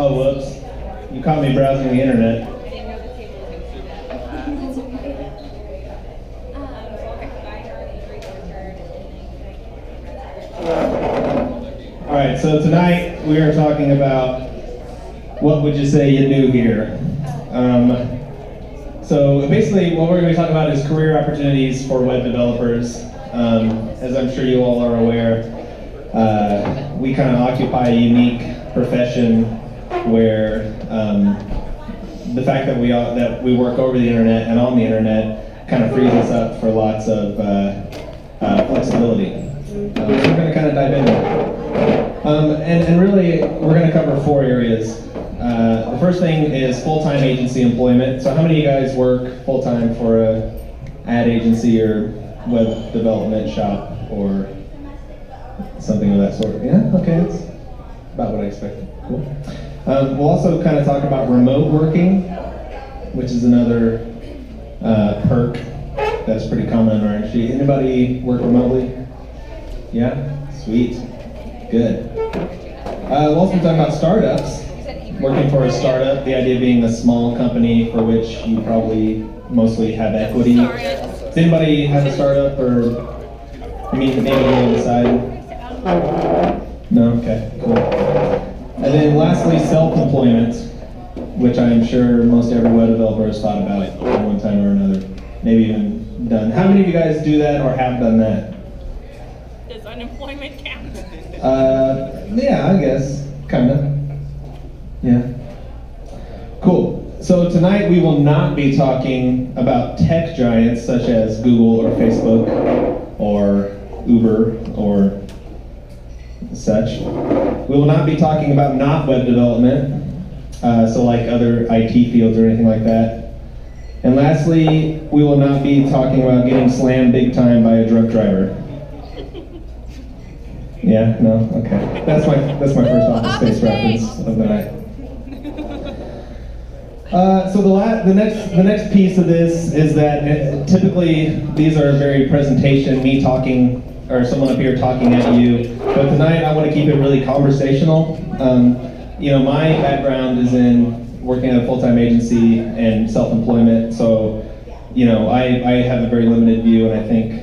Oh, whoops. You caught me browsing the internet. All right, so tonight we are talking about what would you say you do here. So basically what we're going to talk about is career opportunities for web developers. As I'm sure you all are aware, we kind of occupy a unique profession where the fact that we work over the internet and on the internet kind of frees us up for lots of flexibility. So we're going to kind of dive in there. And really, we're going to cover 4 areas. The first thing is full-time agency employment. So how many of you guys work full-time for a ad agency or web development shop or something of that sort? Yeah, okay, that's about what I expected. Cool. We'll also kind of talk about remote working, which is another perk that's pretty common in our industry. Anybody work remotely? Yeah? Sweet. Good. We'll also talk about startups. Working for a startup, the idea being a small company for which you probably mostly have equity. Does anybody have a startup or maybe on the side? No? Okay, cool. And then lastly, self-employment, which I'm sure most every web developer has thought about at one time or another. Maybe even done. How many of you guys do that or have done that? Does unemployment count? Yeah, I guess, kinda. Yeah. Cool. So tonight we will not be talking about tech giants such as Google or Facebook or Uber or such. We will not be talking about not web development, so like other IT fields or anything like that. And lastly, we will not be talking about getting slammed big time by a drunk driver. Yeah, no, okay. That's my first Office Space reference of the night. So the next piece of this is that typically these are very presentation, me talking, or someone up here talking at you. But tonight I want to keep it really conversational. My background is in working at a full-time agency and self-employment, so I have a very limited view, and I think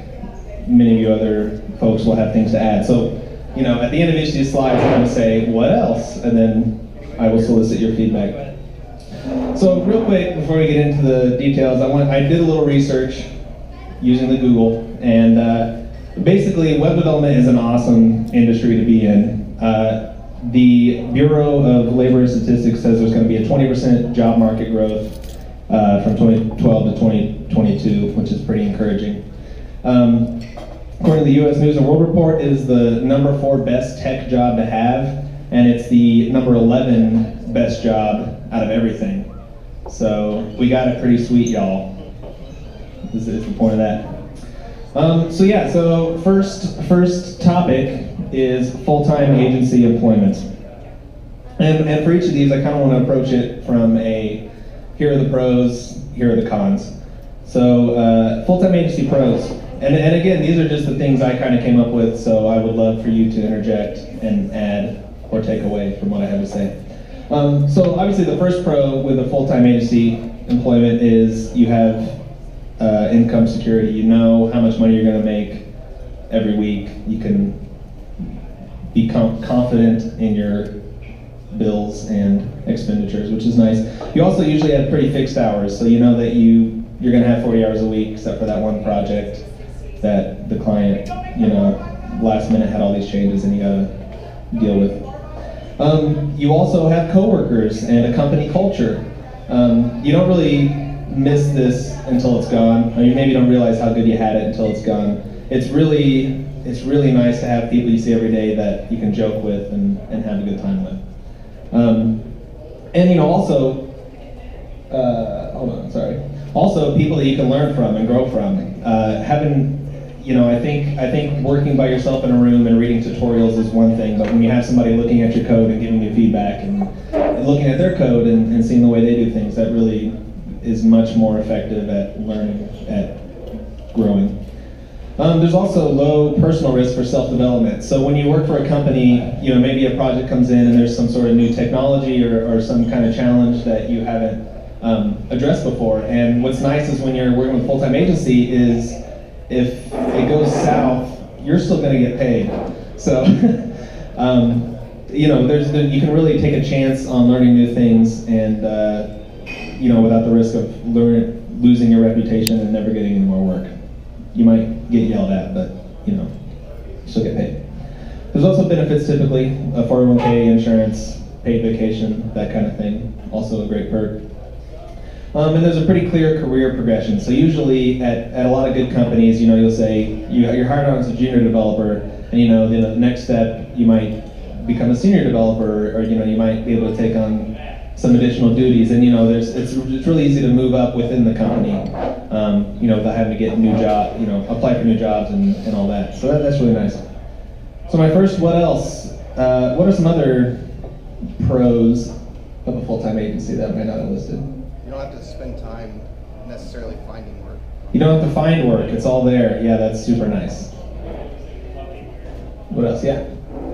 many of you other folks will have things to add. So at the end of each of these slides, I'm going to say what else, and then I will solicit your feedback. So real quick, before we get into the details, I did a little research using the Google, and basically web development is an awesome industry to be in. The Bureau of Labor and Statistics says there's going to be a 20% job market growth from 2012 to 2022, which is pretty encouraging. According to the U.S. News and World Report, it is the number 4 best tech job to have, and it's the number 11 best job out of everything. So we got it pretty sweet, y'all. This is the point of that. So first topic is full-time agency employment. And for each of these, I kind of want to approach it from here are the pros, here are the cons. So full-time agency pros. And again, these are just the things I kind of came up with, so I would love for you to interject and add or take away from what I have to say. So obviously the first pro with a full-time agency employment is you have income security. You know how much money you're going to make every week. You can be confident in your bills and expenditures, which is nice. You also usually have pretty fixed hours, so you know that you're going to have 40 hours a week, except for that one project that the client, last minute had all these changes and you got to deal with. You also have coworkers and a company culture. You don't really miss this until it's gone, or you maybe don't realize how good you had it until it's gone. It's really nice to have people you see every day that you can joke with and have a good time with. Also people that you can learn from and grow from. I think working by yourself in a room and reading tutorials is one thing, but when you have somebody looking at your code and giving you feedback and looking at their code and seeing the way they do things, that really is much more effective at learning, at growing. There's also low personal risk for self-development. So when you work for a company, maybe a project comes in and there's some sort of new technology or some kind of challenge that you haven't addressed before. And what's nice is when you're working with a full-time agency is if it goes south, you're still going to get paid. So, you can really take a chance on learning new things and, without the risk of losing your reputation and never getting any more work. You might get yelled at, but, still get paid. There's also benefits typically, a 401k, insurance, paid vacation, that kind of thing. Also a great perk. And there's a pretty clear career progression. So usually at a lot of good companies, you'll say you're hired on as a junior developer, and the next step you might become a senior developer, or you might be able to take on some additional duties. And it's really easy to move up within the company, without having to get new job, apply for new jobs and all that. So that's really nice. So my first, what else? What are some other pros of a full-time agency that I might not have listed? You don't have to spend time necessarily finding work. You don't have to find work, it's all there. Yeah, that's super nice. What else? Yeah?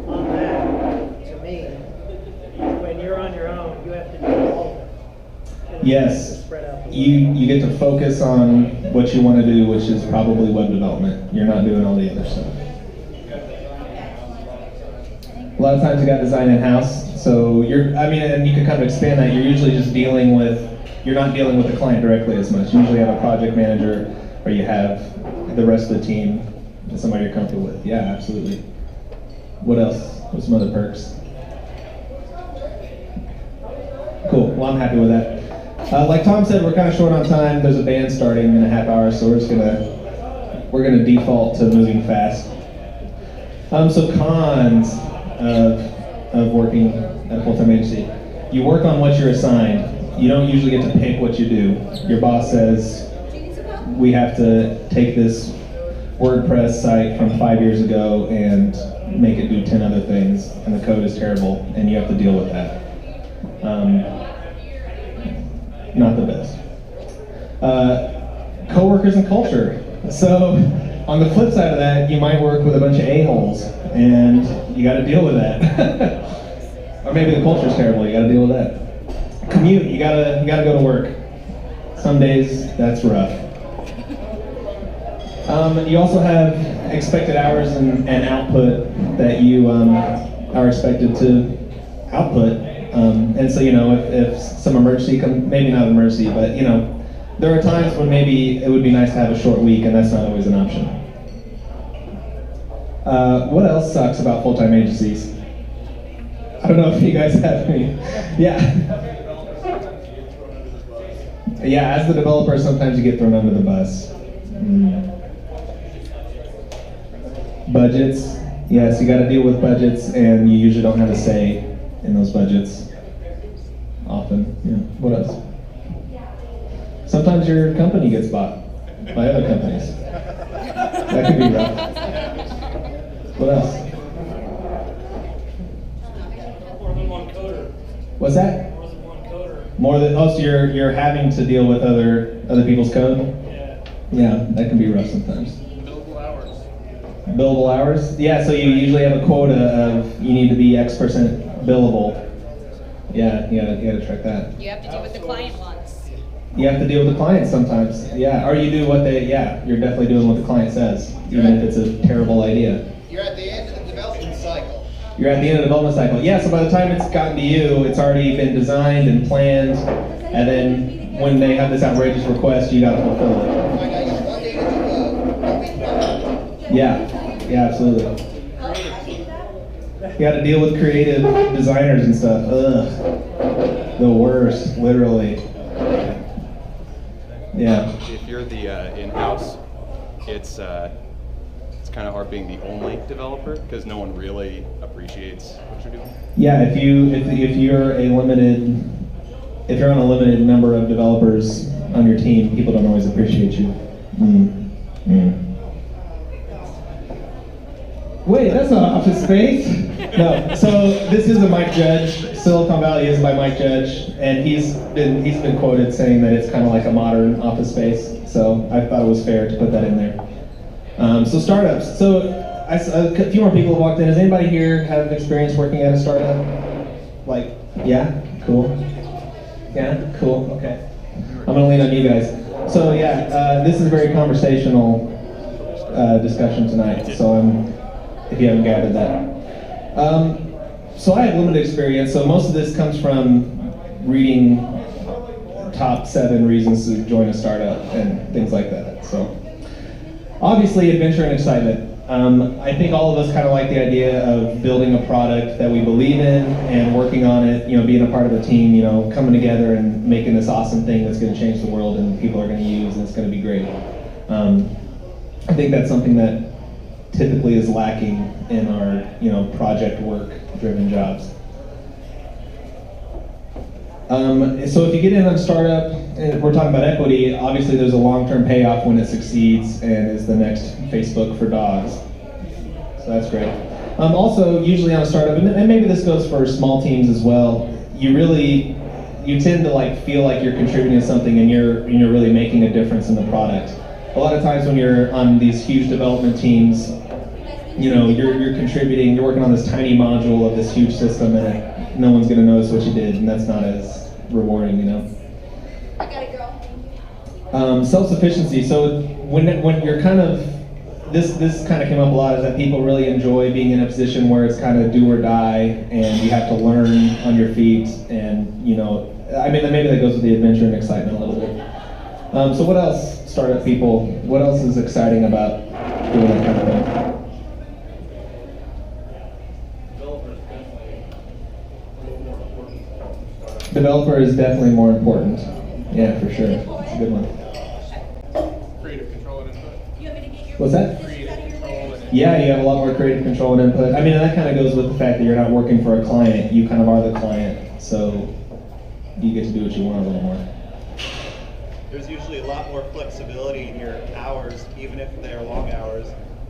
On that, to me, when you're on your own, you have to do all of it. Yes. Spread out the You get to focus on what you want to do, which is probably web development. You're not doing all the other stuff. A lot of times you got design in-house, so and you can kind of expand that. You're usually just you're not dealing with the client directly as much. You usually have a project manager, or you have the rest of the team, somebody you're comfortable with. Yeah, absolutely. What else? What's some other perks? Cool, well I'm happy with that. Like Tom said, we're kind of short on time. There's a band starting in a half hour, so we're gonna default to moving fast. So cons of working at a full-time agency. You work on what you're assigned. You don't usually get to pick what you do. Your boss says, we have to take this WordPress site from 5 years ago and make it do 10 other things, and the code is terrible, and you have to deal with that. Not the best. Coworkers and culture. So on the flip side of that, you might work with a bunch of a-holes, and you got to deal with that. Or maybe the culture's terrible, you got to deal with that. Commute, you gotta go to work. Some days that's rough. You also have expected hours and output that you are expected to output. And so if some emergency comes, maybe not emergency, but there are times when maybe it would be nice to have a short week, and that's not always an option. What else sucks about full-time agencies? I don't know if you guys have any. Yeah. Yeah, as the developer, sometimes you get thrown under the bus. Budgets. Yes, you got to deal with budgets, and you usually don't have a say in those budgets. Often. Yeah. What else? Sometimes your company gets bought by other companies. That could be rough. What else? More than one coder. What's that? More than one coder. More than so you're having to deal with other people's code? Yeah. Yeah, that can be rough sometimes. Billable hours. Billable hours? Yeah, so you usually have a quota of you need to be X% billable. Yeah, you gotta track that. You have to do what the client wants. You have to deal with the client sometimes. Yeah, or you do what you're definitely doing what the client says, even if it's a terrible idea. You're at the end of the development cycle. You're at the end of the development cycle. Yeah, so by the time it's gotten to you, it's already been designed and planned, and then when they have this outrageous request, you gotta fulfill it. I got you 1 day to complete. Yeah, absolutely. You gotta deal with creative designers and stuff. Ugh. The worst, literally. Yeah. If you're the in-house, it's kind of hard being the only developer because no one really appreciates what you're doing. Yeah, if you're on a limited number of developers on your team, people don't always appreciate you. Wait, that's not Office Space. No, so this is a Mike Judge. Silicon Valley is by Mike Judge, and he's been quoted saying that it's kind of like a modern Office Space. So I thought it was fair to put that in there. So startups. So a few more people have walked in. Does anybody here have experience working at a startup? Like, yeah, cool. Yeah, cool. Okay. I'm gonna lean on you guys. So yeah, this is a very conversational discussion tonight. So if you haven't gathered that. So I have limited experience. So most of this comes from reading top 7 reasons to join a startup and things like that. So obviously adventure and excitement. I think all of us kind of like the idea of building a product that we believe in and working on it, being a part of a team, coming together and making this awesome thing that's going to change the world and people are going to use and it's going to be great. I think that's something that typically is lacking in our, project work driven jobs. So if you get in on a startup, and we're talking about equity, obviously there's a long-term payoff when it succeeds and is the next Facebook for dogs. So that's great. Also, usually on a startup, and maybe this goes for small teams as well, you tend to feel like you're contributing to something and you're really making a difference in the product. A lot of times when you're on these huge development teams, you're contributing, you're working on this tiny module of this huge system and no one's gonna notice what you did, and that's not as rewarding, I gotta go. Self-sufficiency. So when you're kind of, this kind of came up a lot, is that people really enjoy being in a position where it's kind of do or die and you have to learn on your feet and, maybe that goes with the adventure and excitement a little bit. So what else, startup people, what else is exciting about doing that kind of thing? Developer is definitely more important. Yeah, for sure. It's a good one. Creative control and input. You want me to get your What's that? Creative control and Yeah, you have a lot more creative control and input. That kind of goes with the fact that you're not working for a client. You kind of are the client, so you get to do what you want a little more. There's usually a lot more flexibility in your hours, even if they're long hours.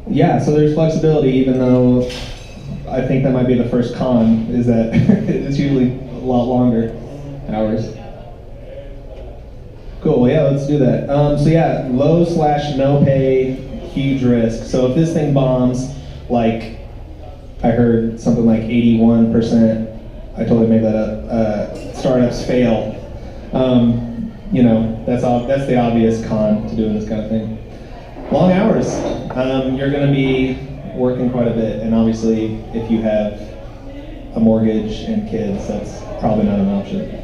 Yeah, so there's flexibility, even though I think that might be the first con, is that it's usually a lot longer hours. Cool, yeah, let's do that. So yeah, low/no pay, huge risk. So if this thing bombs, like I heard something like 81%, I totally made that up, startups fail. That's the obvious con to doing this kind of thing. Long hours. You're going to be working quite a bit, and obviously if you have a mortgage and kids, that's probably not an option.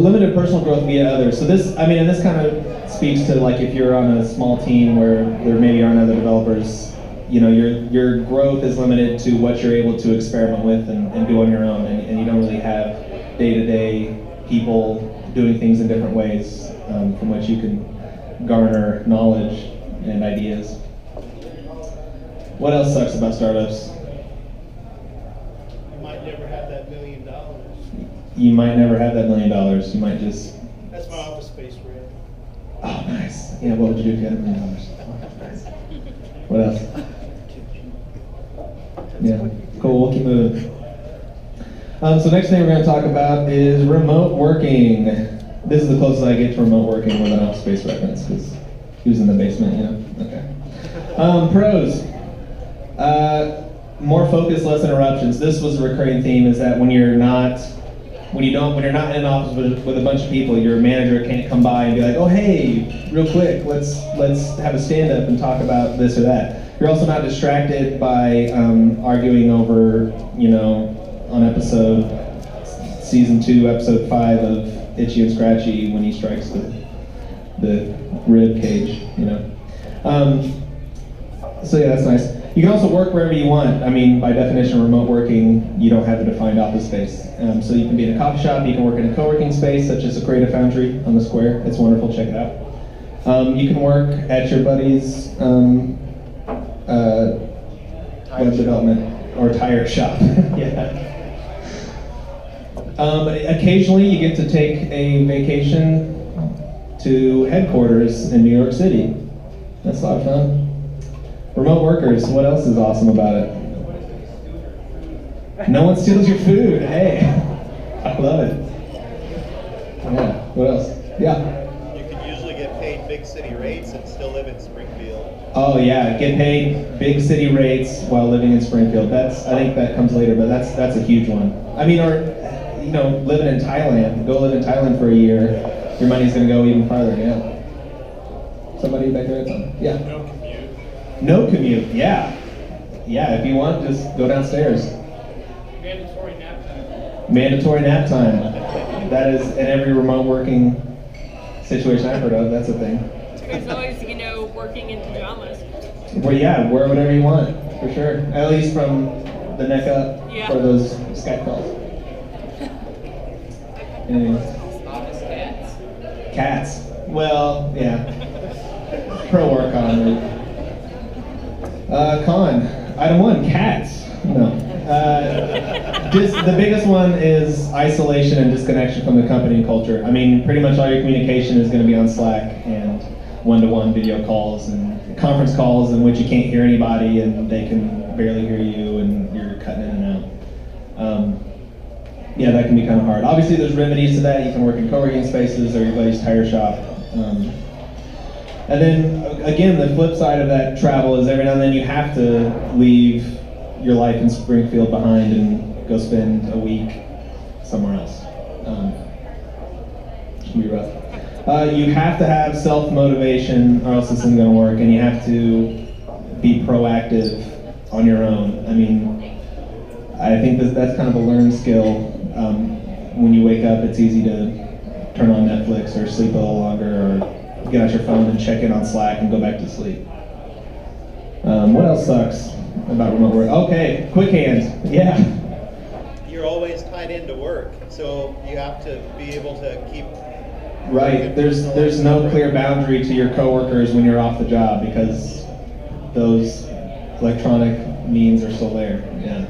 Limited personal growth via others. So this kind of speaks to if you're on a small team where there maybe aren't other developers, your growth is limited to what you're able to experiment with and do on your own, and you don't really have day-to-day people doing things in different ways from which you can garner knowledge and ideas. What else sucks about startups? You might never have that $1 million. You might never have that $1 million. You might just... That's my office space rent. Oh, nice. Yeah, what would you do if you had $1 million? Nice. What else? Yeah, cool, we'll keep moving. So next thing we're going to talk about is remote working. This is the closest I get to remote working with an office space reference, because he was in the basement, Okay. Pros. More focus, less interruptions. This was a recurring theme, is that when you're not in an office with a bunch of people, your manager can't come by and be like, oh hey, real quick, let's have a stand up and talk about this or that. You're also not distracted by arguing over, on season 2, episode 5 of Itchy and Scratchy when he strikes the rib cage, So yeah, that's nice. You can also work wherever you want. By definition, remote working, you don't have a defined office space. So you can be in a coffee shop, you can work in a co-working space, such as a Creative Foundry on the Square. It's wonderful, check it out. You can work at your buddy's web development or tire shop. Yeah. Occasionally, you get to take a vacation to headquarters in New York City. That's a lot of fun. Remote workers, what else is awesome about it? No one steals your food. Hey, I love it. Yeah, what else? Yeah. You can usually get paid big city rates and still live in Springfield. Oh yeah, get paid big city rates while living in Springfield. I think that comes later, but that's a huge one. I mean, or living in Thailand. Go live in Thailand for a year. Your money's gonna go even farther. Yeah. Somebody back there? Yeah. No commute. No commute. Yeah. Yeah. If you want, just go downstairs. Mandatory nap time. Mandatory nap time. That is in every remote working situation I've heard of. That's a thing. There's always, working in pajamas. Well, yeah, wear whatever you want, for sure. At least from the neck up Yeah. for those Skype calls. Anyways. Cats. Well, yeah. Pro or con. Con. Item 1, cats. No. Just the biggest one is isolation and disconnection from the company and culture. I mean, pretty much all your communication is going to be on Slack and one-to-one video calls and conference calls in which you can't hear anybody and they can barely hear you and you're cutting in and out. Yeah, that can be kind of hard. Obviously, there's remedies to that. You can work in co-working spaces or your buddy's tire shop. And then, again, the flip side of that travel is every now and then you have to leave your life in Springfield behind and go spend a week somewhere else. It can be rough. You have to have self-motivation or else this isn't going to work, and you have to be proactive on your own. I mean, I think that's kind of a learned skill. When you wake up, it's easy to turn on Netflix or sleep a little longer or get out your phone and check in on Slack and go back to sleep. What else sucks about remote work? Okay, quick hands. Yeah. You're always tied into work, so you have to be able to keep. Right. There's no clear boundary to your coworkers when you're off the job because those electronic means are still there. Yeah.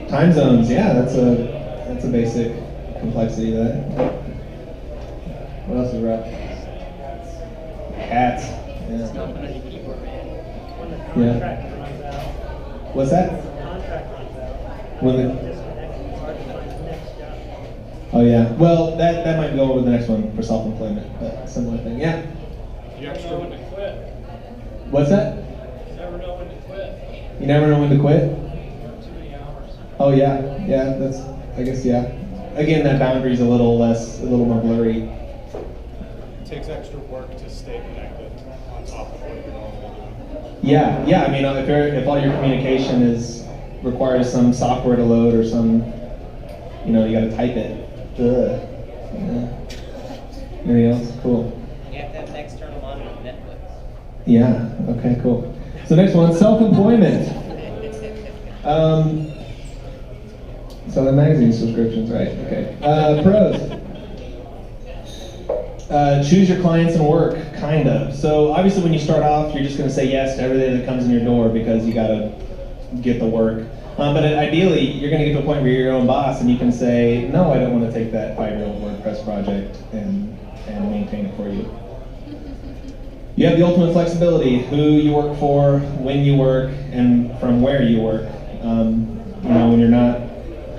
Time zones. Yeah, that's a basic complexity of that. What else is rough? Cats. Yeah. When the Yeah. contract runs out, What's that? contract runs out, When the disconnected, it's hard to find the next job. Oh yeah. Well, that might go over the next one for self-employment, but similar thing. Yeah. You extra when to quit. What's that? You never know when to quit. You never know when to quit. Work too many hours. Oh yeah. Yeah. I guess yeah. Again, that boundary's a little more blurry. It takes extra work to stay connected on top of what you're normally doing. Yeah. I mean, if all your communication requires some software to load or some, you got to type it. Ugh. Yeah. Anything else? Cool. You have to have an external monitor on Netflix. Yeah. Okay. Cool. So next one, self-employment. So the magazine subscriptions, right? Okay. Pros. Choose your clients and work, kind of. So obviously when you start off, you're just going to say yes to everything that comes in your door because you got to get the work. But ideally, you're going to get to a point where you're your own boss and you can say, no, I don't want to take that 5-year-old WordPress project and maintain it for you. You have the ultimate flexibility, who you work for, when you work, and from where you work. When you're not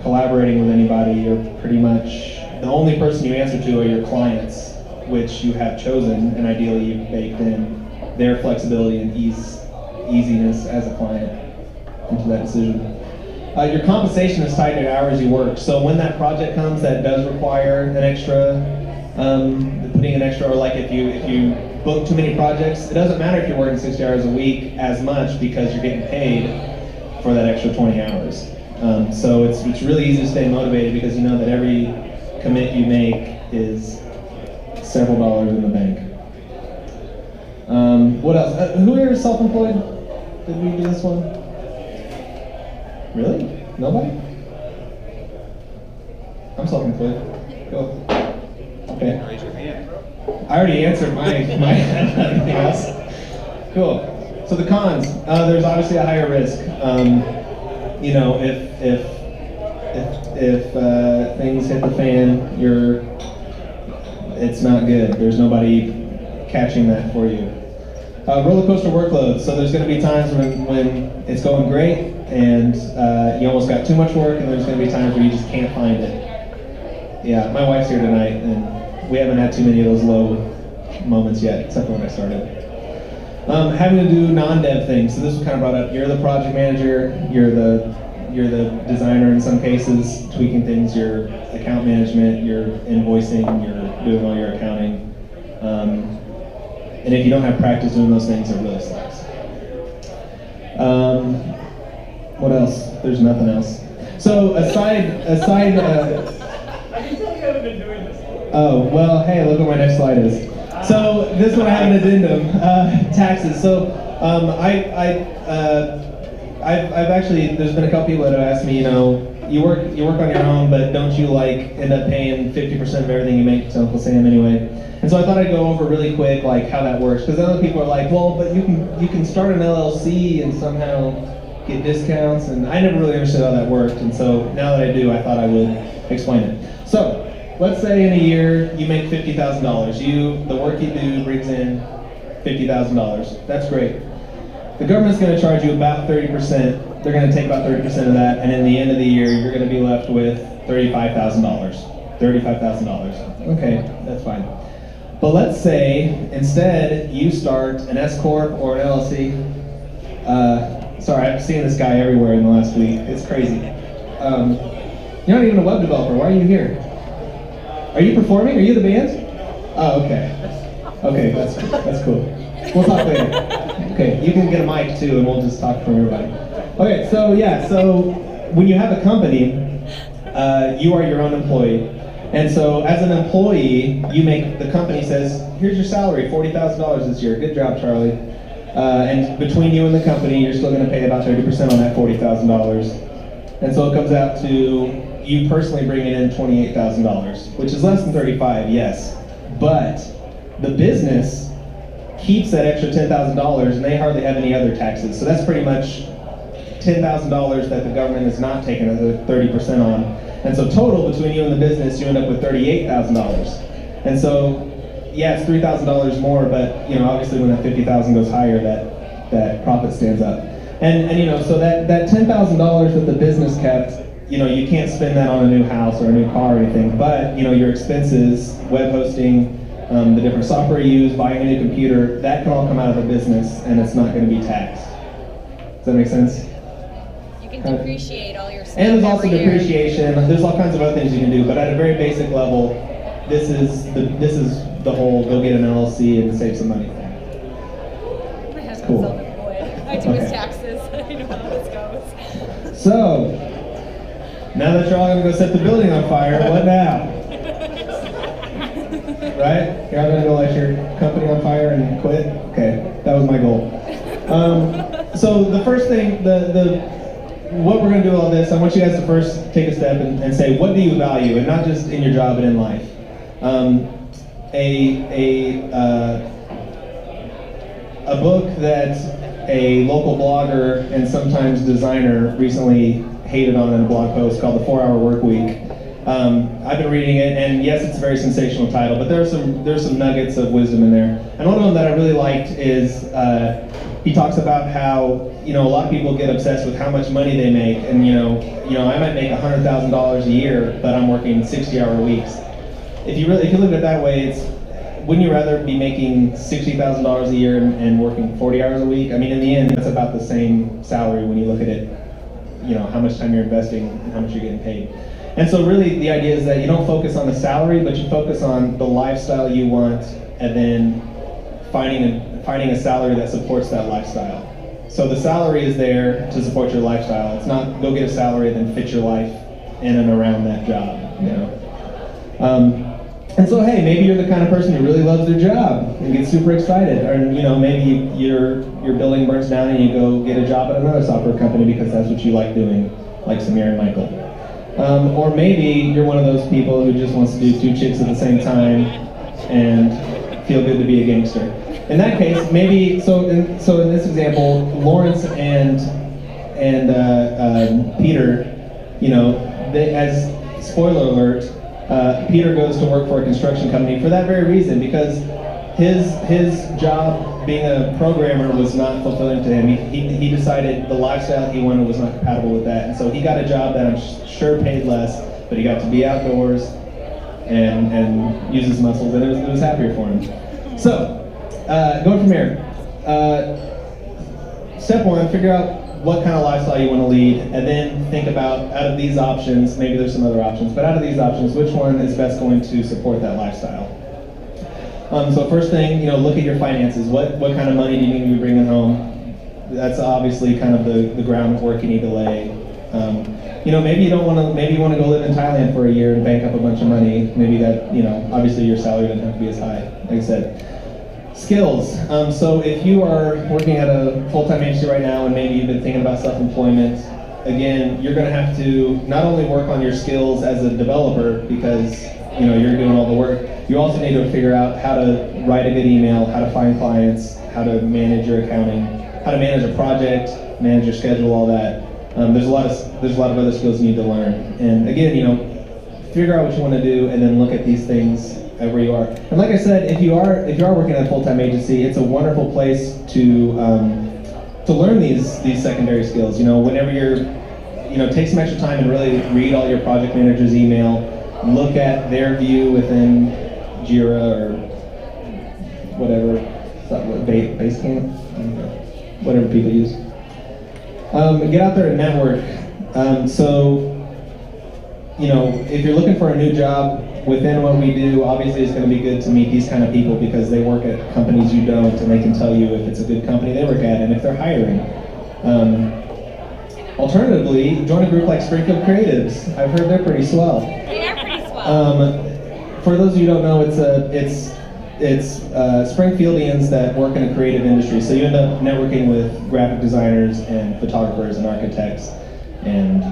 collaborating with anybody, you're pretty much, the only person you answer to are your clients, which you have chosen, and ideally you've baked in their flexibility and easiness as a client into that decision. Your compensation is tied to the hours you work. So when that project comes that does require an extra, putting an extra, or like if you book too many projects, it doesn't matter if you're working 60 hours a week as much because you're getting paid for that extra 20 hours. So it's really easy to stay motivated because you know that every commit you make is several dollars in the bank. What else? Who here is self-employed? Did we do this one? Really? Nobody? I'm self-employed. Cool. Okay. Raise your hand. I already answered my anything else. Cool. So the cons. There's obviously a higher risk. If things hit the fan, it's not good. There's nobody catching that for you. Roller coaster workload. So there's going to be times when it's going great and you almost got too much work, and there's going to be times where you just can't find it. Yeah, my wife's here tonight, and we haven't had too many of those low moments yet, except for when I started. Having to do non-dev things. So this was kind of brought up. You're the project manager. You're the designer in some cases, tweaking things. Your account management. You're invoicing. You're doing all your accounting. And if you don't have practice doing those things, it really sucks. What else? There's nothing else. So aside. I can tell you haven't been doing this long. Oh well, hey, look what my next slide is. So this one I have an addendum. Taxes. So I've actually, there's been a couple people that have asked me, you work on your own, but don't you like end up paying 50% of everything you make to Uncle Sam anyway? And so I thought I'd go over really quick like how that works, because other people are like, well, but you can start an LLC and somehow get discounts, and I never really understood how that worked. And so now that I do, I thought I would explain it. So let's say in a year you make $50,000. The work you do brings in $50,000. That's great. The government's going to charge you about 30%. They're going to take about 30% of that, and in the end of the year, you're going to be left with $35,000. $35,000. Okay, that's fine. But let's say instead you start an S corp or an LLC. Sorry, I've seen this guy everywhere in the last week. It's crazy. You're not even a web developer. Why are you here? Are you performing? Are you the band? Oh, okay. Okay, that's cool. We'll talk later. Okay, you can get a mic too, and we'll just talk from everybody. Okay, so yeah, so when you have a company, you are your own employee. And so as an employee, the company says, here's your salary, $40,000 this year. Good job, Charlie. And between you and the company, you're still going to pay about 30% on that $40,000. And so it comes out to you personally bringing in $28,000, which is less than 35, yes. But the business keeps that extra $10,000, and they hardly have any other taxes. So that's pretty much $10,000 that the government is not taking as a 30% on. And so total between you and the business, you end up with $38,000. And so, yeah, it's $3,000 more, but obviously when that $50,000 goes higher, that profit stands up. And so that $10,000 that the business kept, you can't spend that on a new house or a new car or anything, but your expenses, web hosting, the different software you use, buying a new computer, that can all come out of the business, and it's not going to be taxed. Does that make sense? You can depreciate all your stuff. And there's also every year. depreciation. There's all kinds of other things you can do, but at a very basic level, this is the whole go get an LLC and save some money. My husband's Cool. self-employed. I do his taxes. I know how this goes. So, now that you're all going to go set the building on fire, what now? Right? You're all going to go light your company on fire and quit? Okay, that was my goal. So the first thing, what we're going to do all this, I want you guys to first take a step and say, what do you value? And not just in your job, but in life. A book that a local blogger and sometimes designer recently hated on in a blog post called The 4-Hour Workweek. I've been reading it, and yes, it's a very sensational title, but there's some nuggets of wisdom in there. And one of them that I really liked is he talks about how a lot of people get obsessed with how much money they make, and I might make $100,000 a year, but I'm working 60-hour weeks. If you look at it that way, wouldn't you rather be making $60,000 a year and working 40 hours a week? I mean, in the end, it's about the same salary when you look at it. How much time you're investing and how much you're getting paid. And so really the idea is that you don't focus on the salary, but you focus on the lifestyle you want, and then finding a salary that supports that lifestyle. So the salary is there to support your lifestyle. It's not go get a salary and then fit your life in and around that job. And so hey, maybe you're the kind of person who really loves their job and gets super excited, or maybe your building burns down and you go get a job at another software company because that's what you like doing, like Samir and Michael. Or maybe you're one of those people who just wants to do 2 chicks at the same time and feel good to be a gangster. In that case, maybe so in this example, Lawrence and Peter, as spoiler alert, Peter goes to work for a construction company for that very reason, because his job being a programmer was not fulfilling to him. He decided the lifestyle he wanted was not compatible with that, and so he got a job that I'm sure paid less, but he got to be outdoors and use his muscles, and it was happier for him. So, going from here, step one, figure out what kind of lifestyle you want to lead, and then think about, out of these options, maybe there's some other options, but out of these options, which one is best going to support that lifestyle? So first thing, look at your finances. What kind of money do you need to be bringing home? That's obviously kind of the groundwork you need to lay. Maybe you don't want to. Maybe you want to go live in Thailand for a year and bank up a bunch of money. Maybe that, obviously your salary doesn't have to be as high. Like I said, skills. So if you are working at a full-time agency right now and maybe you've been thinking about self-employment, again, you're going to have to not only work on your skills as a developer because you're doing all the work. You also need to figure out how to write a good email, how to find clients, how to manage your accounting, how to manage a project, manage your schedule, all that. There's a lot of other skills you need to learn. And again, figure out what you want to do, and then look at these things where you are. And like I said, if you are working at a full-time agency, it's a wonderful place to learn these secondary skills. Whenever take some extra time and really read all your project manager's email, look at their view within Jira or whatever, Basecamp, whatever people use. Get out there and network. If you're looking for a new job within what we do, obviously it's going to be good to meet these kind of people because they work at companies you don't, and they can tell you if it's a good company they work at and if they're hiring. Alternatively, join a group like Springfield Creatives. I've heard they're pretty swell. They are pretty swell. For those of you who don't know, it's Springfieldians that work in a creative industry. So you end up networking with graphic designers and photographers and architects and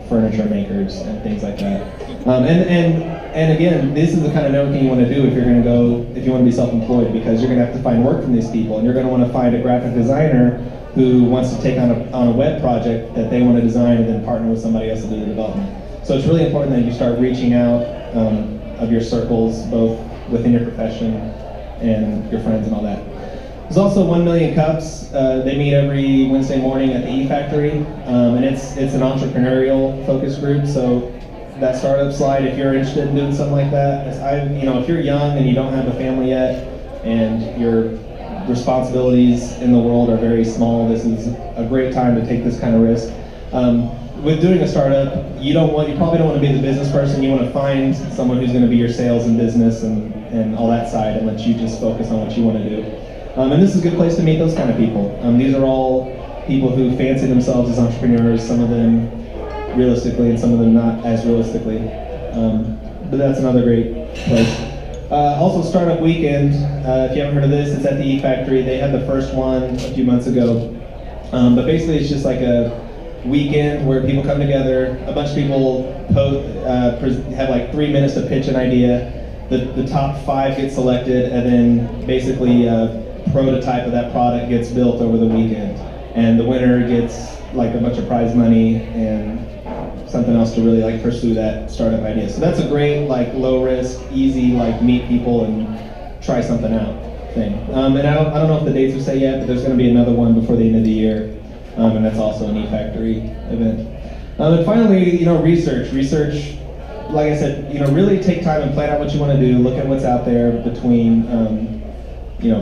furniture makers and things like that. And again, this is the kind of networking you want to do if you want to be self-employed, because you're going to have to find work from these people, and you're going to want to find a graphic designer who wants to take on a web project that they want to design and then partner with somebody else to do the development. So it's really important that you start reaching out of your circles, both within your profession and your friends and all that. There's also 1 Million Cups. They meet every Wednesday morning at the E-Factory, and it's an entrepreneurial focus group. So that startup slide, if you're interested in doing something like that, if you're young and you don't have a family yet, and your responsibilities in the world are very small, this is a great time to take this kind of risk. With doing a startup, you probably don't want to be the business person. You want to find someone who's going to be your sales and business and all that side, and let you just focus on what you want to do. And this is a good place to meet those kind of people. These are all people who fancy themselves as entrepreneurs, some of them realistically and some of them not as realistically. But that's another great place. Also, Startup Weekend, if you haven't heard of this, it's at the E-Factory. They had the first one a few months ago. But basically it's just like a weekend where people come together, a bunch of people have like 3 minutes to pitch an idea. The top 5 get selected, and then basically a prototype of that product gets built over the weekend. And the winner gets like a bunch of prize money and something else to really like pursue that startup idea. So that's a great like low risk, easy like meet people and try something out thing. And I don't know if the dates are set yet, but there's going to be another one before the end of the year. And that's also an E-Factory event. And finally, research. Research, like I said, really take time and plan out what you want to do. Look at what's out there between,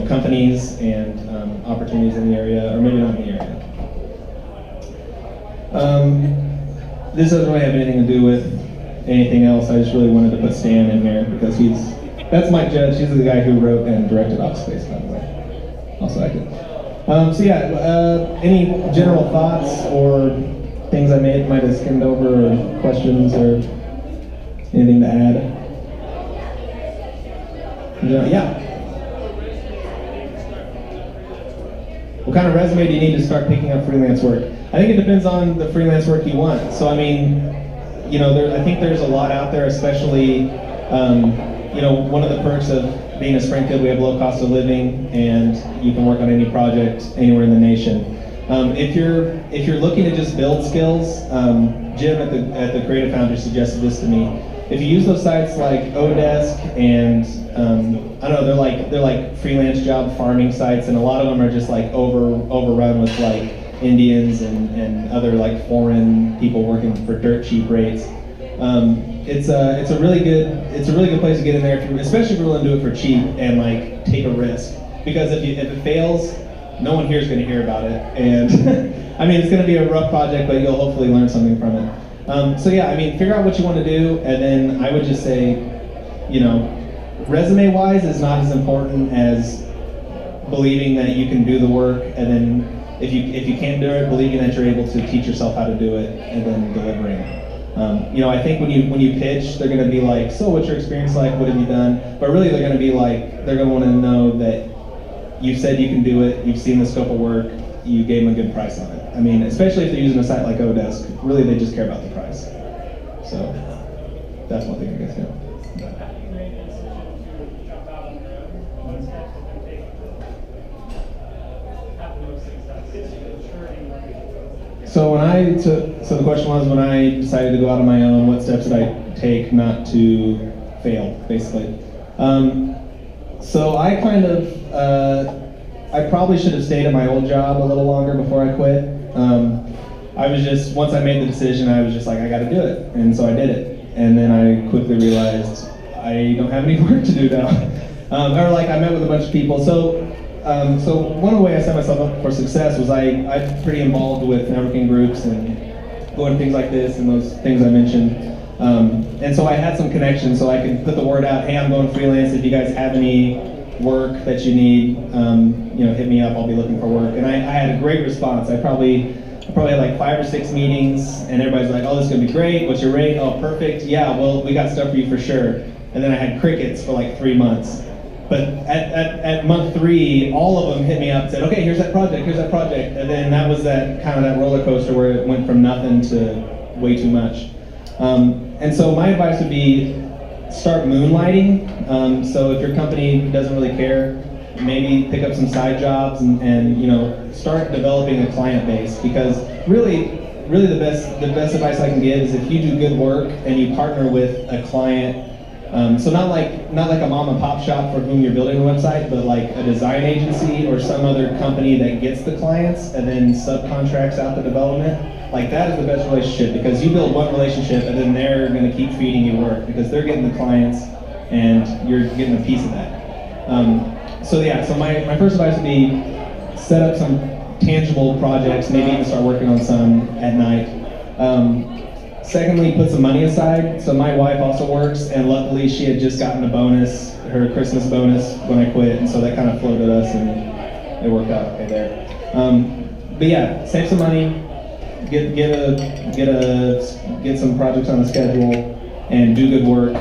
companies and opportunities in the area, or maybe not in the area. This doesn't really have anything to do with anything else. I just really wanted to put Stan in there because that's Mike Judge. He's the guy who wrote and directed Office Space, by the way. Also acted. Any general thoughts or things I might have skimmed over, or questions, or anything to add? Yeah. What kind of resume do you need to start picking up freelance work? I think it depends on the freelance work you want. So I think there's a lot out there, especially, one of the perks of being in Springfield, we have low cost of living, and you can work on any project anywhere in the nation. If you're looking to just build skills, Jim at the Creative Foundry suggested this to me. If you use those sites like Odesk and I don't know, they're like freelance job farming sites, and a lot of them are just like overrun with like Indians and other like foreign people working for dirt cheap rates. It's a really good place to get in there, especially if you're willing to do it for cheap and like take a risk. because if it fails, no one here is going to hear about it. And I mean, it's going to be a rough project, but you'll hopefully learn something from it. So yeah, I mean, figure out what you want to do, and then I would just say, you know, resume-wise is not as important as believing that you can do the work, and then if you can't do it, believing that you're able to teach yourself how to do it, and then delivering. You know, I think when you pitch, they're going to be like, so what's your experience like? What have you done? But really, they're going to be like, they're going to want to know that you said you can do it, you've seen the scope of work, you gave them a good price on it. I mean, especially if they're using a site like Odesk, really they just care about the price. So that's one thing I guess, yeah. So so the question was, when I decided to go out on my own, what steps did I take not to fail, basically? So I kind of, I probably should have stayed at my old job a little longer before I quit. I was just, once I made the decision, I was just like, I gotta do it. And so I did it. And then I quickly realized I don't have any work to do now. Or like I met with a bunch of people. So one of the ways I set myself up for success was I'm pretty involved with networking groups and going to things like this and those things I mentioned. And so I had some connections, so I could put the word out, hey, I'm going freelance. If you guys have any work that you need, you know, hit me up. I'll be looking for work. And I had a great response. I probably had like 5 or 6 meetings, and everybody's like, oh, this is gonna be great. What's your rate? Oh, perfect. Yeah, well, we got stuff for you for sure. And then I had crickets for like 3 months. But at month 3, all of them hit me up and said, okay, here's that project. And then that was that kind of that roller coaster where it went from nothing to way too much. And so my advice would be start moonlighting. So if your company doesn't really care, maybe pick up some side jobs and you know, start developing a client base, because really the best advice I can give is if you do good work and you partner with a client. So not like a mom and pop shop for whom you're building a website, but like a design agency or some other company that gets the clients and then subcontracts out the development. Like that is the best relationship, because you build one relationship and then they're going to keep feeding you work because they're getting the clients and you're getting a piece of that. So yeah, so my first advice would be set up some tangible projects, maybe even start working on some at night. Secondly, put some money aside. So my wife also works, and luckily she had just gotten a bonus, her Christmas bonus, when I quit, and so that kind of floated us, and it worked out okay there. But yeah, save some money, get some projects on the schedule, and do good work,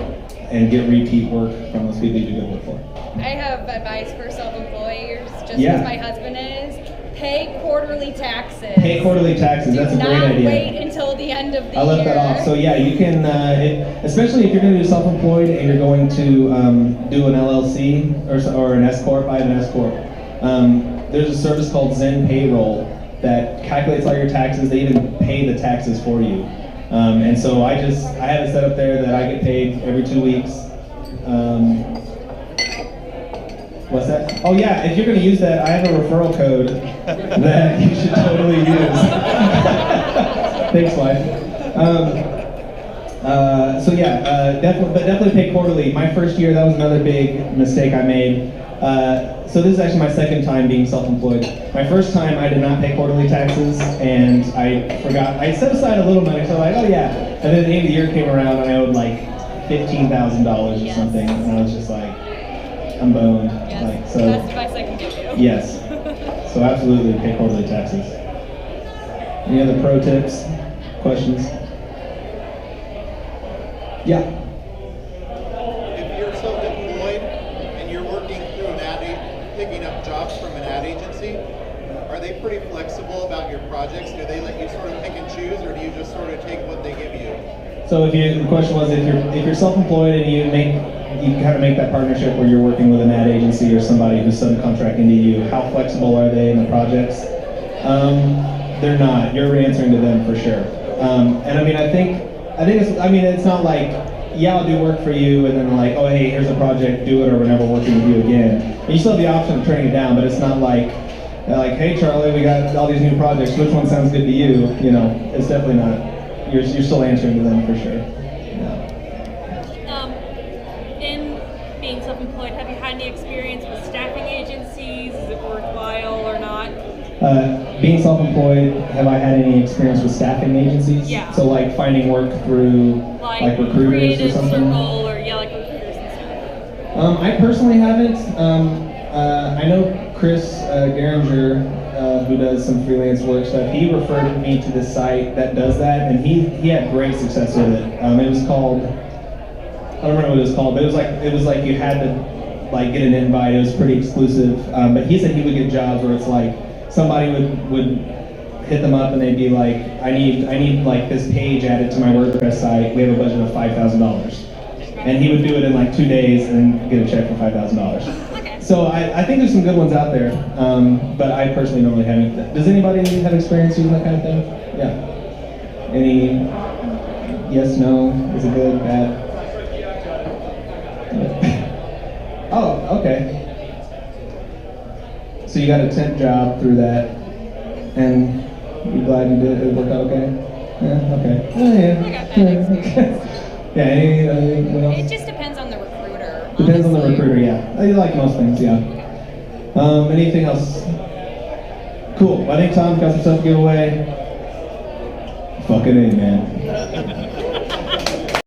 and get repeat work from those people you do good work for. I have advice for self-employers, just as my husband is. Pay quarterly taxes. Pay quarterly taxes, that's a great idea. Do not wait until the end of the year. I left that off. So yeah, you can, especially if you're going to do self-employed and you're going to do an LLC or an S-Corp, I have an S-Corp. There's a service called Zen Payroll that calculates all your taxes. They even pay the taxes for you. And so I have it set up there that I get paid every 2 weeks. What's that? Oh yeah, if you're going to use that, I have a referral code that you should totally use. Thanks, wife. So yeah, definitely pay quarterly. My first year, that was another big mistake I made. So this is actually my second time being self-employed. My first time, I did not pay quarterly taxes, and I forgot. I set aside a little money, so I'm like, oh yeah. And then the end of the year came around, and I owed like $15,000 or something, and I was just like, I'm boned. Yes. Like, so, that's the advice I can give you. Yes. So absolutely pay quarterly taxes. Any other pro tips? Questions? Yeah. If you're self-employed and you're working through an picking up jobs from an ad agency, are they pretty flexible about your projects? Do they let you sort of pick and choose, or do you just sort of take what they give you? So the question was, if you're self-employed and you kind of make that partnership where you're working with an ad agency or somebody who's subcontracting to you, how flexible are they in the projects? They're not. You're answering to them for sure. And I mean, I think it's not like, yeah, I'll do work for you, and then like, oh hey, here's a project, do it, or we're never working with you again. And you still have the option of turning it down, but it's not like, hey Charlie, we got all these new projects. Which one sounds good to you? You know, it's definitely not. You're still answering to them for sure. Yeah. In being self-employed, have you had any experience with staffing agencies? Is it worthwhile or not? Being self-employed, have I had any experience with staffing agencies? Yeah. So like finding work through like recruiters or Creative something? Circle or yeah, like recruiters and stuff. I personally haven't. I know Chris Geringer, who does some freelance work stuff. He referred me to this site that does that, and he had great success with it. It was called, I don't remember what it was called, but it was like you had to like get an invite. It was pretty exclusive. But he said he would get jobs where it's like somebody would hit them up and they'd be like, I need like this page added to my WordPress site. We have a budget of $5,000. And he would do it in like 2 days and get a check for $5,000. Okay. So I think there's some good ones out there, but I personally don't really have any. Does anybody have experience using that kind of thing? Yeah. Any? Yes, no? Is it good, bad? Oh, okay. So you got a temp job through that, and you're glad you did it? It worked out okay? Yeah, okay. Oh, yeah. I got that experience. Yeah, anyone else? It just depends on the recruiter. Depends on the honestly. recruiter, yeah. Like most things, yeah. Anything else? Cool. I think Tom's got some stuff to give away. Fucking A, man.